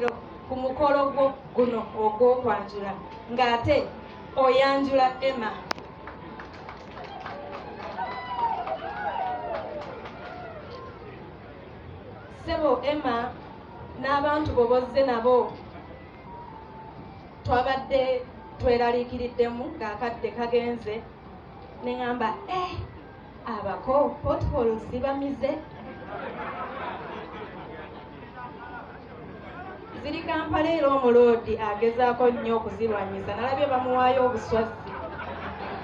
leero ku mukolo gwo guno ogw'okwanjula ng'ate oyanjula Emma. Ssebo Emma n'abantu bobozze nabo twabadde tweraliikiriddemu ng'akadde kagenze ne ŋŋamba abako potholes zibamize. Ziri Kampala era omuloodi agezaako nnyo okuzirwanyiza, nalabye bamuwaayo obuswazi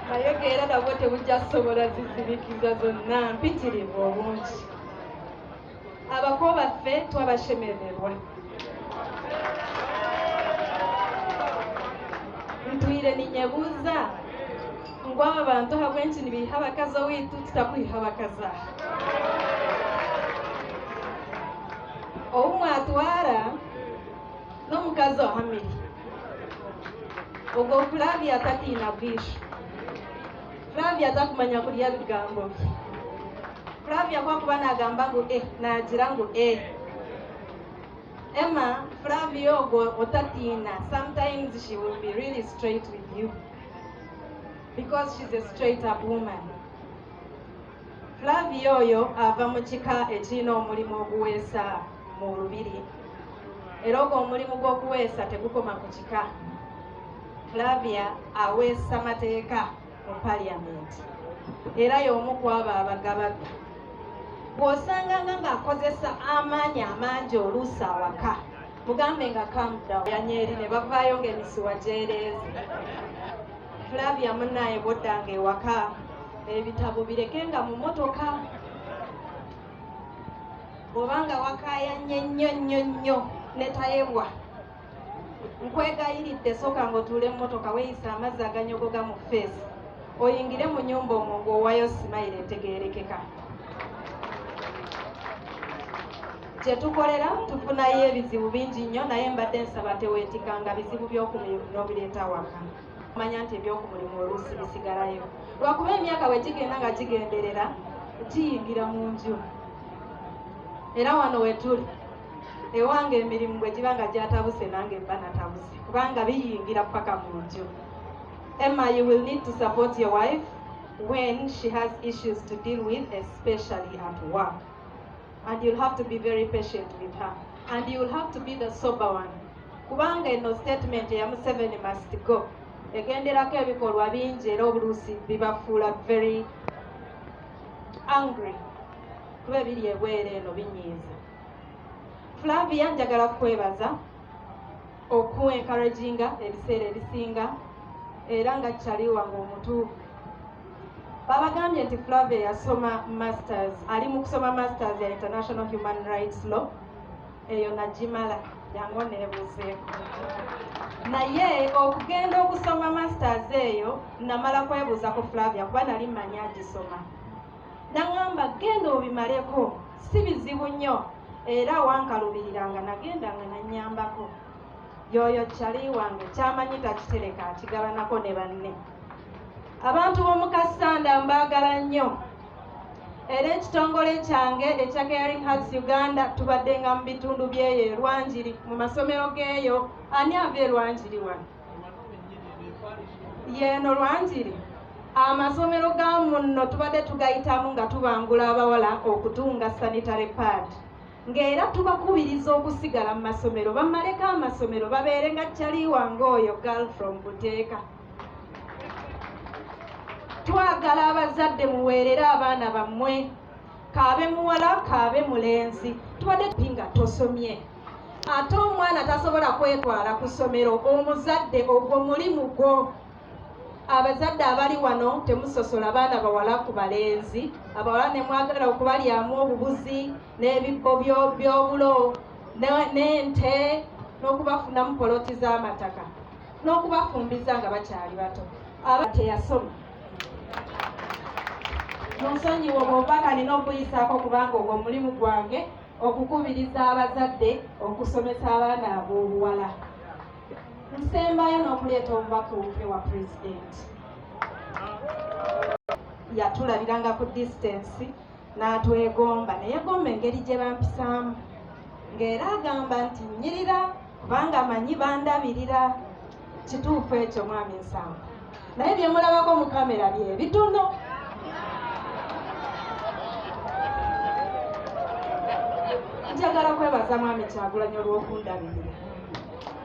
naye geera nabwo tebujja kusobola zizirikiza zonna, mpitirivu obungi. Abako baffe twabashemererwa. Ntwire ninyebuuza ngwaba abantu habwenki nibiiha abakazi owiitu tutakwiha abakazi aha oumwatwara n'omukazi ohamiri ogwo Flavia tatiina bwishu. Flavia takumanya kulya bigambo bye. Flavia kwakuba nagamba ngu nagira ngu Emma, Flavia ogwo otatiina, sometimes she will be really straight with you because she's a straight up woman. Flavia oyo ava mu kika ekirina omulimu oguweesa mu lubiri era ogwo omulimu gw'okuweesa tegukoma ku kika. Flavia aweesa mateeka mu parliament era y'omu ku abo abagabaga. Bw'osanganga ng'akozesa amaanyi amangi oluusi awaka mugambe nga calm down yanyeeri ne bavaayo ng'emisuwa gyereeze. Flavia munnaaye bw'oddanga ewaka ebitabo birekenga mu motoka. Bw'obanga wakaayanye nnyo ne tayebwa nkwegayiridde sooka ng'otuule mu motoka weeyisa amazzi aganyogoga mu feesi oyingire mu nnyumba omwo ng'owayo simayiro etegeerekeka. Kye tukolera tufunayo ebizibu bingi nnyo naye mbadde nsaba teweetikanga bizibu by'okumulimu n'obireeta waka. Manya nti eby'okumulimu oluusi bisigalayo lwakuba emyaka bwe gigenda nga gigenderera giyingira mu nju. Era wano we tuli ewange emirimu bwe giba nga gyatabuse nange mba natabuse kubanga biyingira paka mu nju. Emma, you will need to support your wife when she has issues to deal with, especially at work. And you'll have to be very patient with her. And you'll have to be the sober one. Kubanga eno statement ya Museveni must go. Egenderako ebikolwa bingi era obuluusi bibafuula very angry. Kuba ebiri ebwere eno binyiiza. Flavia njagala kukwebaza oku-encouraginga ebiseera ebisinga era nga kyali wange omutuufu. Babagambye nti Flavia yasoma masters, ali mu kusoma masters ya International Human Rights Law. Eyo nagimala yango neebuuzeeko. Naye okugenda okusoma masters eyo namala kwebuuza ku Flavia kuba nali mmanyi agisoma. Naŋŋamba genda obimaleko, si bizibu nnyo era wankalubiriranga nagendanga nannyambako. Yoyo kyali wange kyamanyi takitereka akigabanako ne banne. Abantu b'omu Kasanda mbaagala nnyo era ekitongole kyange ekya Caring Hearts Uganda tubadde nga mu bitundu byeyo Rwanjiri mu masomero geeyo. Ani ava e Rwanjiri wano? Yeeno Rwanjiri amasomero ga munno tubadde tugayitamu nga tubangula abawala okutunga sanitary pad ng'era tubakubiriza okusigala mu masomero bamaleko amasomero babeere nga kyali wange oyo girl from Buteeka. Twagala abazadde muweerere abaana bammwe kaabe muwala kaabe mulenzi tubadde pinga tosomye ate omwana tasobola kwetwala ku ssomero omuzadde ogwo mulimu gwo. Abazadde abali wano temusosola baana bawala ku balenzi. Abawala ne mwagala okubalyamu obubuzi n'ebibbo by'obulo n'ente n'okubafunamu poloti z'amataka n'okubafumbiza nga bakyali bato. Aba teyasoma munsonyiwa obwobaka nina okuyisaako kubanga ogwo mulimu gwange okukubiriza abazadde okusomesa abaana ab'obuwala. Nsembayo n'okuleeta omubaka owufe wa pulezidenti. Yatulabiranga ku distance n'atwegomba, ne yegomba engeri gye bampisaamu ng'era agamba nti nnyirira kubanga manyi bandabirira. Kituufu ekyo mwami Nsamba, naye bye mulabako mu kamera bye bitono. Njagala kwebaza mwami Kyagulanyi olw'okundabirira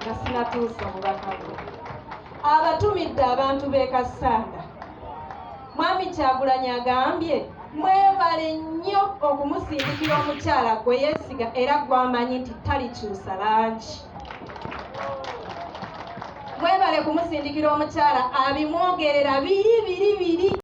nga sinatuusa bubaka bwe. Abatumidde abantu b'e Kasanda. Mwami Kyagulanyi agambye mwebale nnyo okumusindikira omukyala gwe yeesiga era gw'amanyi nti talikyusa langi. Mwebale kumusindikira omukyala abimwogerera biri